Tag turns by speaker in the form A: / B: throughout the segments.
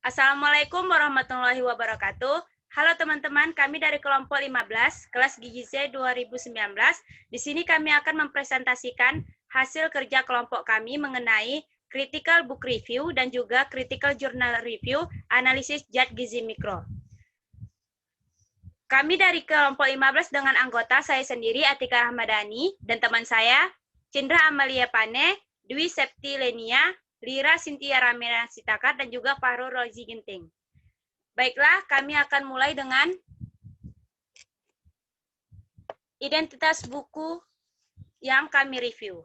A: Assalamualaikum warahmatullahi wabarakatuh. Halo teman-teman, kami dari kelompok 15, kelas Gizi C 2019. Di sini kami akan mempresentasikan hasil kerja kelompok kami mengenai critical book review dan juga critical journal review analisis zat gizi mikro. Kami dari kelompok 15 dengan anggota saya sendiri Atika Rahmadani dan teman saya Cindra Amalia Pane, Dwi Septi Lenia, Lira Sintia Ramena Sitakar, dan juga Fahru Rozi Ginting. Baiklah, kami akan mulai dengan identitas buku yang kami review.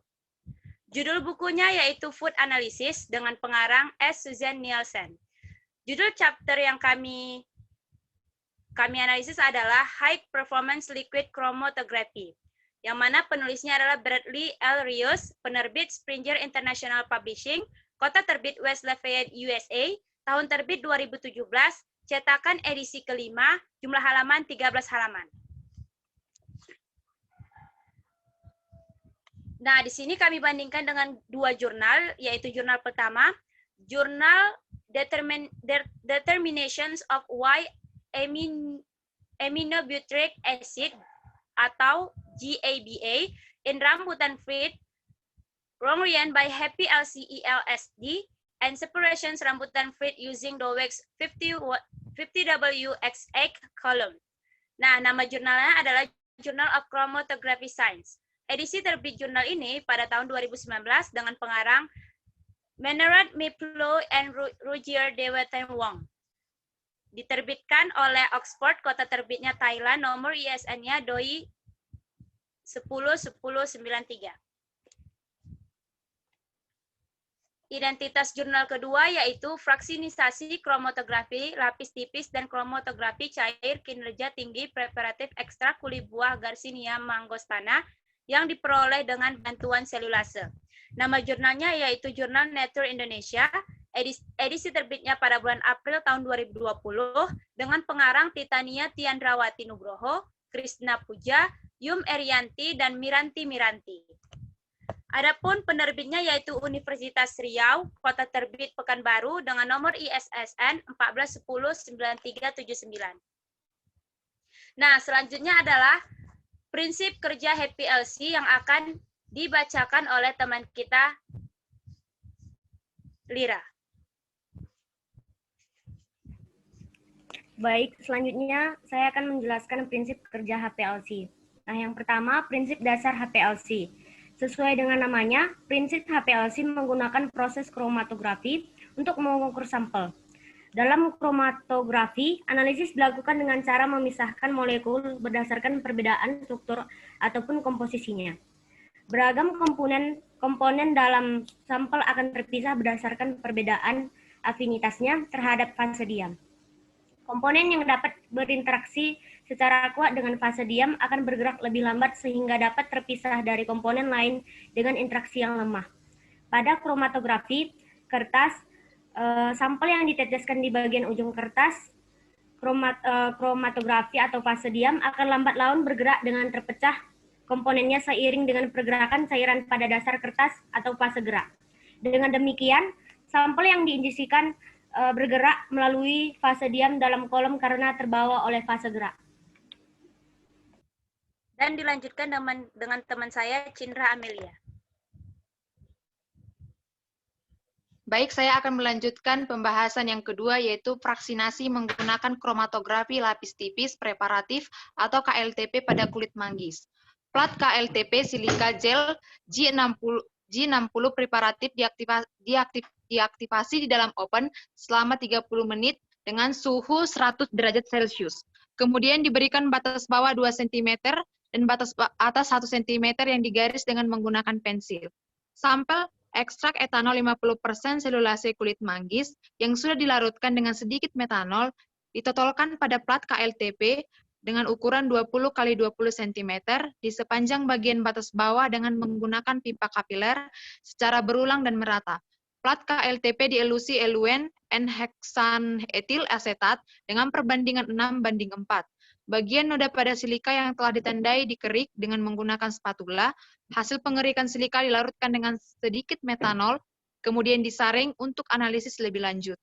A: Judul bukunya yaitu Food Analysis dengan pengarang S. Susan Nielsen. Judul chapter yang kami analisis adalah High Performance Liquid Chromatography, yang mana penulisnya adalah Bradley L. Rios, penerbit Springer International Publishing, kota terbit West Lafayette, USA, tahun terbit 2017, cetakan edisi kelima, jumlah halaman 13 halaman. Nah, di sini kami bandingkan dengan dua jurnal, yaitu jurnal pertama, Jurnal Determinations of Why Aminobutyric Acid atau GABA in Rambutan Fruit, written by Happy LCELSD, and separations rambutan fruit using Dweck's 50W-X8 column. Nah, nama jurnalnya adalah Journal of Chromatography Science. Edisi terbit jurnal ini pada tahun 2019 dengan pengarang Menard Miplo and Roger Dewatan Wong. Diterbitkan oleh Oxford, kota terbitnya Thailand, nomor ISN-nya DOI 101093. Identitas jurnal kedua yaitu fraksinisasi kromatografi lapis tipis dan kromatografi cair kinerja tinggi preparatif ekstrak kulit buah Garcinia mangostana yang diperoleh dengan bantuan selulase. Nama jurnalnya yaitu Jurnal Nature Indonesia, edisi terbitnya pada bulan April tahun 2020 dengan pengarang Titania Tiandrawati Nugroho, Krishna Puja, Yum Erianti, dan Miranti Miranti. Adapun penerbitnya yaitu Universitas Riau, kota terbit Pekanbaru dengan nomor ISSN 1410939. Nah, selanjutnya adalah prinsip kerja HPLC yang akan dibacakan oleh teman kita Lira.
B: Baik, selanjutnya saya akan menjelaskan prinsip kerja HPLC. Nah, yang pertama, prinsip dasar HPLC. Sesuai dengan namanya, prinsip HPLC menggunakan proses kromatografi untuk mengukur sampel. Dalam kromatografi, analisis dilakukan dengan cara memisahkan molekul berdasarkan perbedaan struktur ataupun komposisinya. Beragam komponen dalam sampel akan terpisah berdasarkan perbedaan afinitasnya terhadap fase diam. Komponen yang dapat berinteraksi secara kuat dengan fase diam akan bergerak lebih lambat sehingga dapat terpisah dari komponen lain dengan interaksi yang lemah. Pada kromatografi, kertas, sampel yang diteteskan di bagian ujung kertas, kromatografi atau fase diam akan lambat laun bergerak dengan terpecah komponennya seiring dengan pergerakan cairan pada dasar kertas atau fase gerak. Dengan demikian, sampel yang diinjisikan bergerak melalui fase diam dalam kolom karena terbawa oleh fase gerak.
A: Dan dilanjutkan dengan teman saya, Cindra Amelia.
C: Baik, saya akan melanjutkan pembahasan yang kedua, yaitu fraksinasi menggunakan kromatografi lapis tipis preparatif atau KLTP pada kulit manggis. Plat KLTP silika gel G60 preparatif diaktifasi di dalam oven selama 30 menit dengan suhu 100 derajat Celcius. Kemudian diberikan batas bawah 2 cm dan batas atas 1 cm yang digaris dengan menggunakan pensil. Sampel ekstrak etanol 50% selulase kulit manggis yang sudah dilarutkan dengan sedikit metanol ditotolkan pada plat KLTP dengan ukuran 20 x 20 cm di sepanjang bagian batas bawah dengan menggunakan pipa kapiler secara berulang dan merata. Plat KLTP dielusi eluen N-heksan etil asetat dengan perbandingan 6:4. Bagian noda pada silika yang telah ditandai dikerik dengan menggunakan spatula. Hasil pengerikan silika dilarutkan dengan sedikit metanol, kemudian disaring untuk analisis lebih lanjut.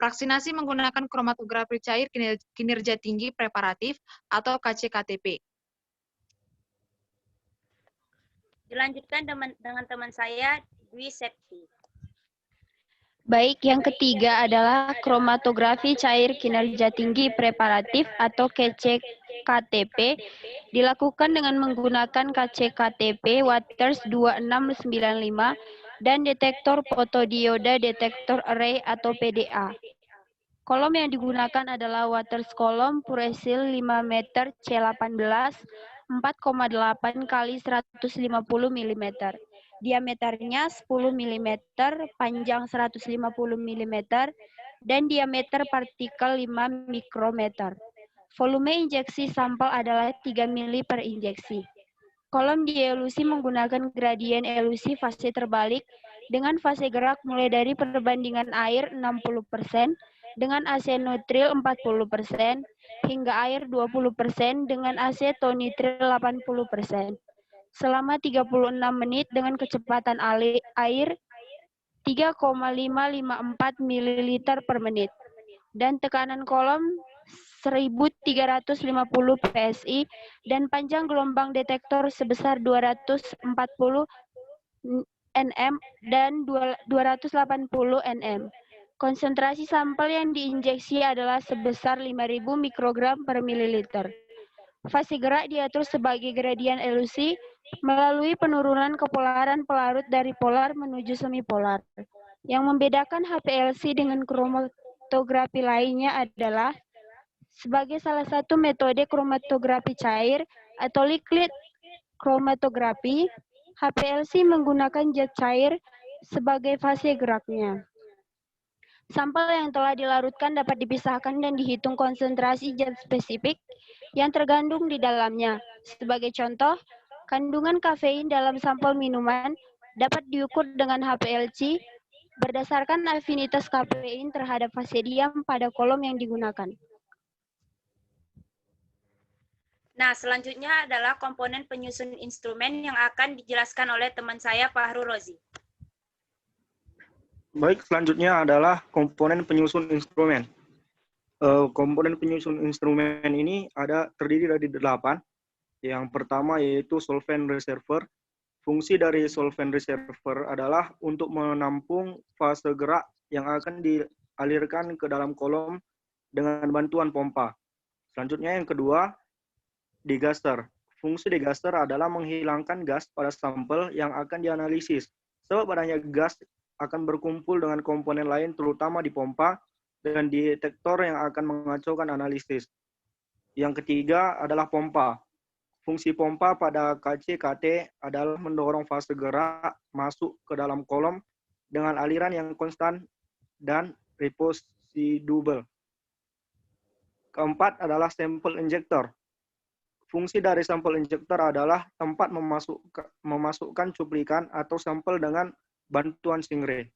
C: Fraksinasi menggunakan kromatografi cair kinerja tinggi preparatif atau KCKTP.
A: Dilanjutkan dengan teman saya, Dwi Septi.
D: Baik, yang ketiga adalah kromatografi cair kinerja tinggi preparatif atau KCKTP dilakukan dengan menggunakan KCKTP Waters 2695 dan detektor fotodioda detektor array atau PDA. Kolom yang digunakan adalah Waters kolom Puresil 5 meter C18 4,8 kali 150 mm. Diameternya 10 mm, panjang 150 mm, dan diameter partikel 5 mikrometer. Volume injeksi sampel adalah 3 mili per injeksi. Kolom dielusi menggunakan gradien elusi fase terbalik dengan fase gerak mulai dari perbandingan air 60% dengan AC nitril 40% hingga air 20% dengan AC tonitril 80%. Selama 36 menit dengan kecepatan air 3,554 ml per menit dan tekanan kolom 1350 PSI dan panjang gelombang detektor sebesar 240 nm dan 280 nm. Konsentrasi sampel yang diinjeksi adalah sebesar 5.000 mikrogram per mililiter. Fase gerak diatur sebagai gradien elusi melalui penurunan kepolaran pelarut dari polar menuju semipolar. Yang membedakan HPLC dengan kromatografi lainnya adalah sebagai salah satu metode kromatografi cair atau liquid kromatografi, HPLC menggunakan zat cair sebagai fase geraknya. Sampel yang telah dilarutkan dapat dipisahkan dan dihitung konsentrasi zat spesifik yang terkandung di dalamnya. Sebagai contoh, kandungan kafein dalam sampel minuman dapat diukur dengan HPLC berdasarkan afinitas kafein terhadap fase diam pada kolom yang digunakan.
A: Nah, selanjutnya adalah komponen penyusun instrumen yang akan dijelaskan oleh teman saya, Fahru Rozi.
E: Baik, selanjutnya adalah komponen penyusun instrumen. Komponen penyusun instrumen ini terdiri dari 8. Yang pertama yaitu solvent reservoir. Fungsi dari solvent reservoir adalah untuk menampung fase gerak yang akan dialirkan ke dalam kolom dengan bantuan pompa. Selanjutnya yang kedua, degaster. Fungsi degaster adalah menghilangkan gas pada sampel yang akan dianalisis. Sebab adanya gas akan berkumpul dengan komponen lain terutama di pompa dan di detektor yang akan mengacaukan analisis. Yang ketiga adalah pompa. Fungsi pompa pada KCKT adalah mendorong fase gerak masuk ke dalam kolom dengan aliran yang konstan dan reproducible. Keempat adalah sampel injector. Fungsi dari sampel injector adalah tempat memasukkan cuplikan atau sampel dengan bantuan stingray.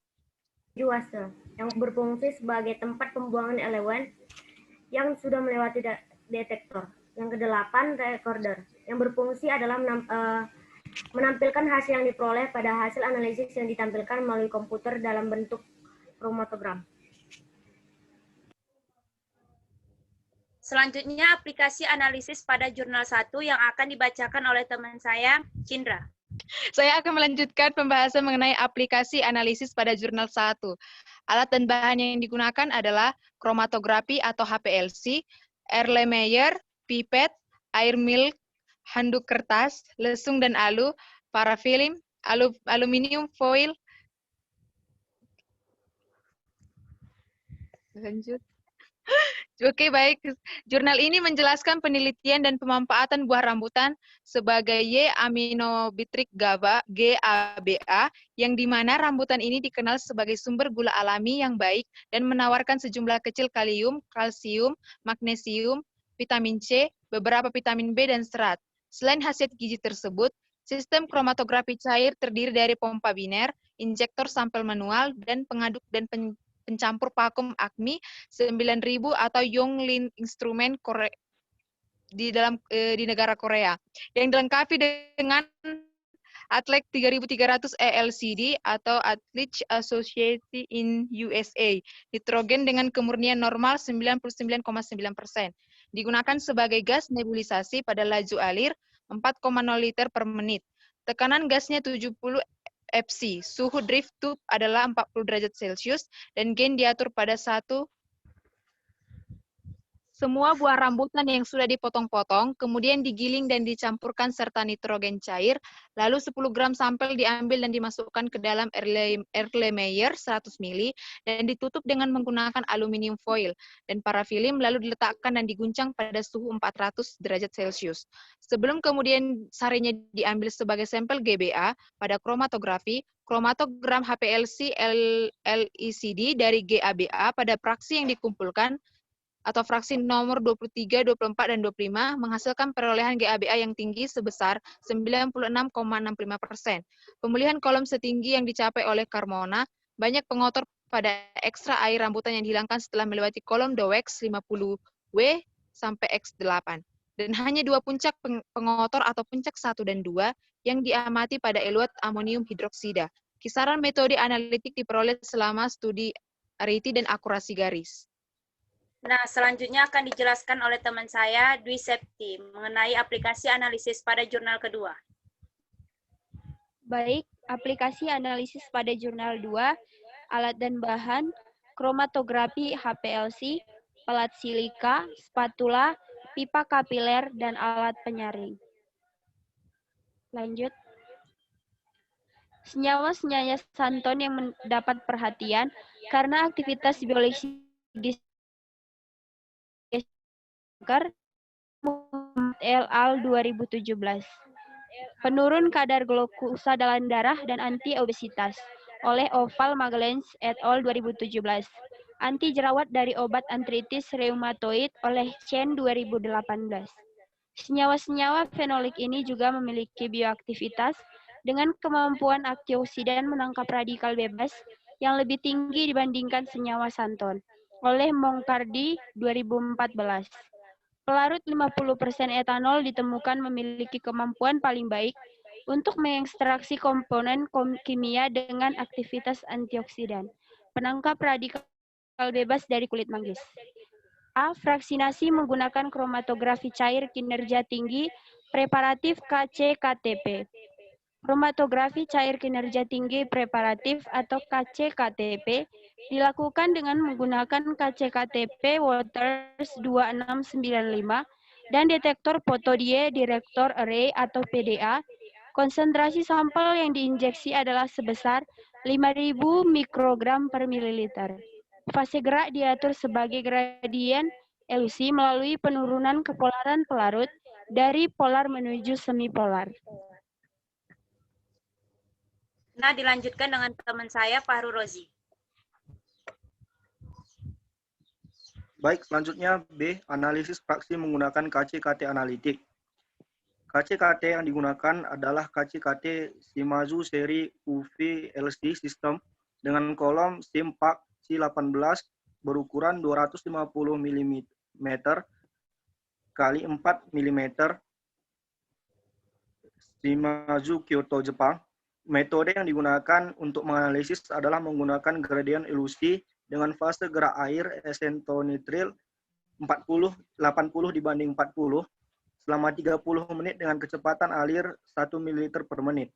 B: Juase, yang berfungsi sebagai tempat pembuangan elemen yang sudah melewati detektor. Yang kedelapan, recorder, yang berfungsi adalah menampilkan hasil yang diperoleh pada hasil analisis yang ditampilkan melalui komputer dalam bentuk kromatogram.
A: Selanjutnya, aplikasi analisis pada jurnal 1 yang akan dibacakan oleh teman saya, Cindra.
C: Saya akan melanjutkan pembahasan mengenai aplikasi analisis pada jurnal 1. Alat dan bahan yang digunakan adalah kromatografi atau HPLC, Erlenmeyer, pipet, air milk, handuk kertas, lesung dan alu, parafilm, aluminium foil. Lanjut. Oke, baik. Jurnal ini menjelaskan penelitian dan pemanfaatan buah rambutan sebagai Y-aminobutyric GABA, GABA, yang di mana rambutan ini dikenal sebagai sumber gula alami yang baik dan menawarkan sejumlah kecil kalium, kalsium, magnesium, vitamin C, beberapa vitamin B, dan serat. Selain khasiat gizi tersebut, sistem kromatografi cair terdiri dari pompa biner, injektor sampel manual, dan pengaduk dan pencampur vakum ACME 9000 atau Yonglin instrumen di negara Korea yang dilengkapi dengan Atlet 3300 ALCD atau Athletes Association in USA. Nitrogen dengan kemurnian normal 99,9%. Digunakan sebagai gas nebulisasi pada laju alir 4,0 liter per menit. Tekanan gasnya 70 fc. Suhu drift tube adalah 40 derajat Celcius dan gain diatur pada 1. Semua buah rambutan yang sudah dipotong-potong, kemudian digiling dan dicampurkan serta nitrogen cair, lalu 10 gram sampel diambil dan dimasukkan ke dalam Erlenmeyer 100 ml dan ditutup dengan menggunakan aluminium foil dan parafilm lalu diletakkan dan diguncang pada suhu 400 derajat Celcius. Sebelum kemudian sarinya diambil sebagai sampel GBA pada kromatografi, kromatogram HPLC LECD dari GABA pada fraksi yang dikumpulkan atau fraksi nomor 23, 24, dan 25 menghasilkan perolehan GABA yang tinggi sebesar 96,65%. Pemulihan kolom setinggi yang dicapai oleh Carmona, banyak pengotor pada ekstra air rambutan yang dihilangkan setelah melewati kolom Dweck 50W sampai X8. Dan hanya 2 puncak pengotor atau puncak 1 dan 2 yang diamati pada eluat amonium hidroksida. Kisaran metode analitik diperoleh selama studi ariti dan akurasi garis.
A: Nah, selanjutnya akan dijelaskan oleh teman saya, Dwi Septi, mengenai aplikasi analisis pada jurnal kedua.
D: Baik, aplikasi analisis pada jurnal 2, alat dan bahan, kromatografi HPLC, pelat silika, spatula, pipa kapiler, dan alat penyaring. Lanjut. Senyawa-senyawa santon yang mendapat perhatian karena aktivitas biologi LAL 2017. Penurun kadar glukosa dalam darah dan anti-obesitas oleh Oval Magalhães et al. 2017. Anti jerawat dari obat artritis reumatoid oleh Chen 2018. Senyawa-senyawa fenolik ini juga memiliki bioaktivitas dengan kemampuan antioksidan menangkap radikal bebas yang lebih tinggi dibandingkan senyawa santon oleh Moncardi 2014. Pelarut 50% etanol ditemukan memiliki kemampuan paling baik untuk mengekstraksi komponen kimia dengan aktivitas antioksidan, penangkap radikal bebas dari kulit manggis. A. Fraksinasi menggunakan kromatografi cair kinerja tinggi preparatif KCKTP. Kromatografi cair kinerja tinggi preparatif atau KCKTP dilakukan dengan menggunakan KCKTP Waters 2695 dan detektor photodie director array atau PDA. Konsentrasi sampel yang diinjeksi adalah sebesar 5.000 mikrogram per mililiter. Fase gerak diatur sebagai gradien elusi melalui penurunan kepolaran pelarut dari polar menuju semipolar.
A: Nah, dilanjutkan dengan teman saya, Fahru Rozi.
E: Baik, selanjutnya B, analisis fraksi menggunakan KCKT analitik. KCKT yang digunakan adalah KCKT Shimazu seri UV LC system dengan kolom SIMPAC C18 berukuran 250 mm kali 4 mm Shimazu Kyoto, Jepang. Metode yang digunakan untuk menganalisis adalah menggunakan gradien elusi dengan fase gerak air esentonitril 80 dibanding 40 selama 30 menit dengan kecepatan alir 1 ml per menit.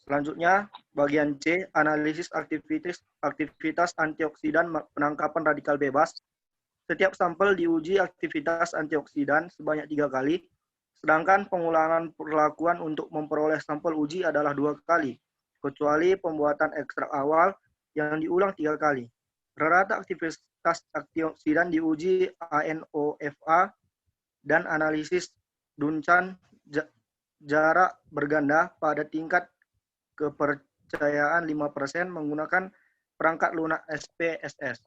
E: Selanjutnya, bagian C, analisis aktivitas antioksidan penangkapan radikal bebas. Setiap sampel diuji aktivitas antioksidan sebanyak 3 kali, sedangkan pengulangan perlakuan untuk memperoleh sampel uji adalah 2 kali, kecuali pembuatan ekstrak awal yang diulang 3 kali. Rata aktivitas antioksidan diuji ANOFA dan analisis Duncan jarak berganda pada tingkat kepercayaan 5% menggunakan perangkat lunak SPSS.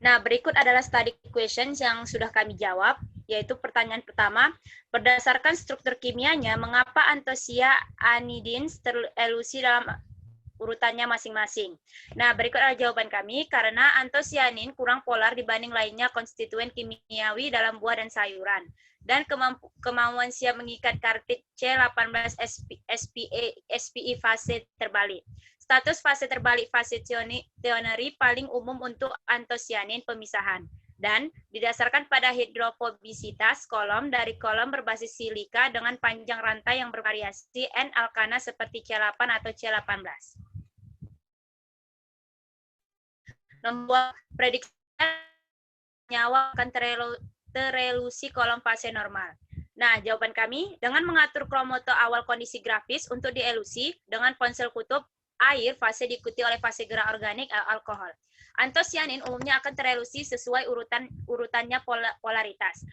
A: Nah, berikut adalah study questions yang sudah kami jawab, yaitu pertanyaan pertama, berdasarkan struktur kimianya, mengapa anthocyanidae terelusi dalam urutannya masing-masing. Nah, berikut adalah jawaban kami. Karena antosianin kurang polar dibanding lainnya konstituen kimiawi dalam buah dan sayuran. Dan kemauan siap mengikat kartit C18 SPE fase terbalik. Status fase terbalik fase teoneri paling umum untuk antosianin pemisahan. Dan didasarkan pada hidrofobisitas kolom dari kolom berbasis silika dengan panjang rantai yang bervariasi N alkana seperti C8 atau C18. Membuat prediksi nyawa akan terelusi kolom fase normal. Nah, jawaban kami, dengan mengatur kromoto awal kondisi grafis untuk dielusi dengan ponsel kutub air fase diikuti oleh fase gerak organik alkohol. Antosianin umumnya akan terelusi sesuai urutannya polaritas.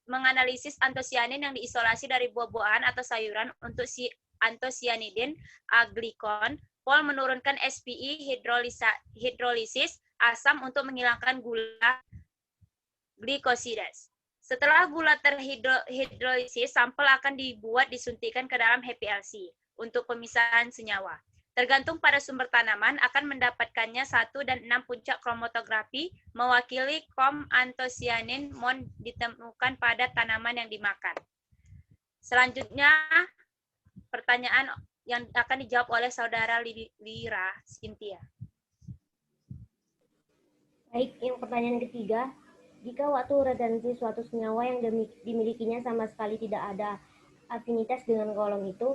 A: Menganalisis antosianin yang diisolasi dari buah-buahan atau sayuran untuk si antosianidin aglikon, Pol menurunkan SPE hidrolisis asam untuk menghilangkan gula glikosidas. Setelah gula terhidrolisis, sampel akan dibuat disuntikan ke dalam HPLC untuk pemisahan senyawa. Tergantung pada sumber tanaman, akan mendapatkannya 1 dan 6 puncak kromatografi mewakili antosianin MON ditemukan pada tanaman yang dimakan. Selanjutnya, pertanyaan yang akan dijawab oleh saudara Lira Cynthia.
B: Baik, yang pertanyaan ketiga, jika waktu retensi suatu senyawa yang dimilikinya sama sekali tidak ada afinitas dengan kolom itu,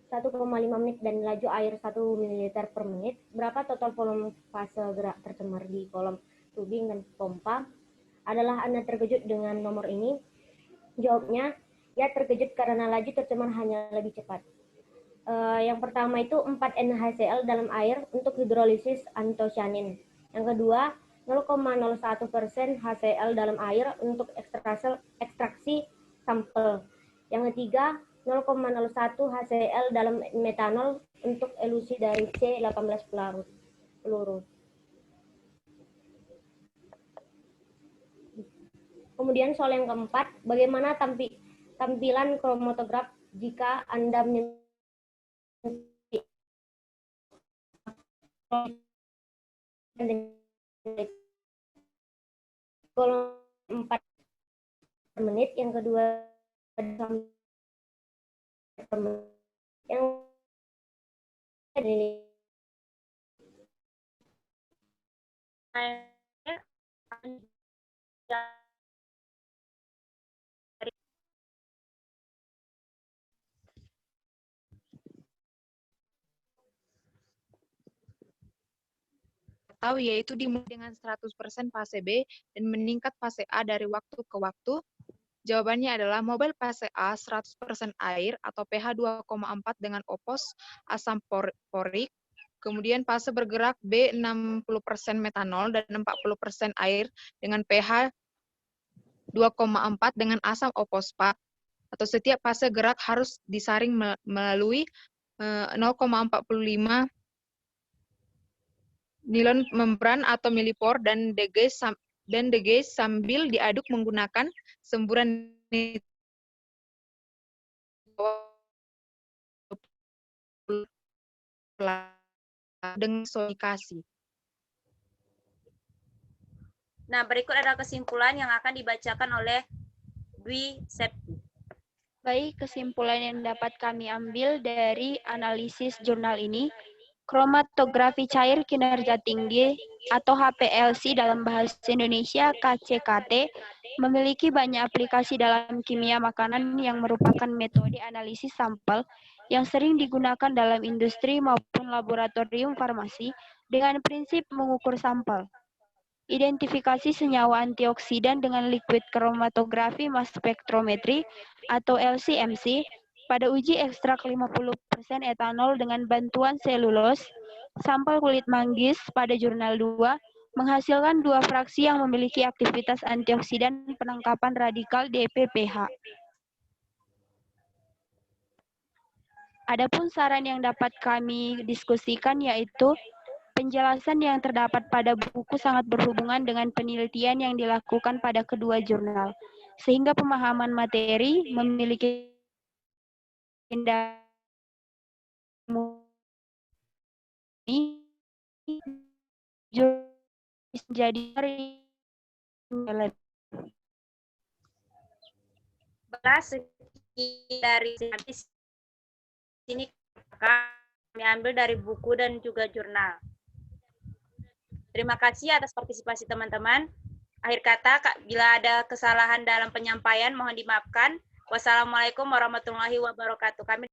B: 1,5 menit dan laju air 1 ml per menit, berapa total volume fase gerak tercemar di kolom tubing dan pompa? Adalah Anda terkejut dengan nomor ini? Jawabnya, ya terkejut karena laju tercemar hanya lebih cepat. Yang pertama itu 4 NaHCl dalam air untuk hidrolisis antosianin. Yang kedua, 0,01% HCl dalam air untuk ekstraksi sampel. Yang ketiga, 0,01 HCl dalam metanol untuk elusi dari C18 peluru. Kemudian soal yang keempat, bagaimana tampilan kromatograf jika Anda kolom 4 per menit, yang kedua per menit, yang
C: atau yaitu dimulai dengan 100% fase B dan meningkat fase A dari waktu ke waktu? Jawabannya adalah mobil fase A 100% air atau pH 2,4 dengan opos asam porik. Kemudian fase bergerak B 60% metanol dan 40% air dengan pH 2,4 dengan asam opospat. Atau setiap fase gerak harus disaring melalui 0,45 nilon membran atau milipor dan degas sambil diaduk menggunakan semburan dengan sonikasi.
A: Nah, berikut adalah kesimpulan yang akan dibacakan oleh Dwi Septi.
D: Baik, kesimpulan yang dapat kami ambil dari analisis jurnal ini, kromatografi cair kinerja tinggi atau HPLC dalam bahasa Indonesia KCKT memiliki banyak aplikasi dalam kimia makanan yang merupakan metode analisis sampel yang sering digunakan dalam industri maupun laboratorium farmasi dengan prinsip mengukur sampel. Identifikasi senyawa antioksidan dengan liquid kromatografi mass spektrometri atau LC-MC pada uji ekstrak 50% etanol dengan bantuan selulos, sampel kulit manggis pada jurnal 2 menghasilkan 2 fraksi yang memiliki aktivitas antioksidan penangkapan radikal DPPH. Adapun saran yang dapat kami diskusikan yaitu penjelasan yang terdapat pada buku sangat berhubungan dengan penelitian yang dilakukan pada kedua jurnal, sehingga pemahaman materi memiliki jadi
A: belas dari sini kami ambil dari buku dan juga jurnal. Terima kasih atas partisipasi teman-teman. Akhir kata, bila ada kesalahan dalam penyampaian mohon dimaafkan. Wassalamualaikum warahmatullahi wabarakatuh. Kami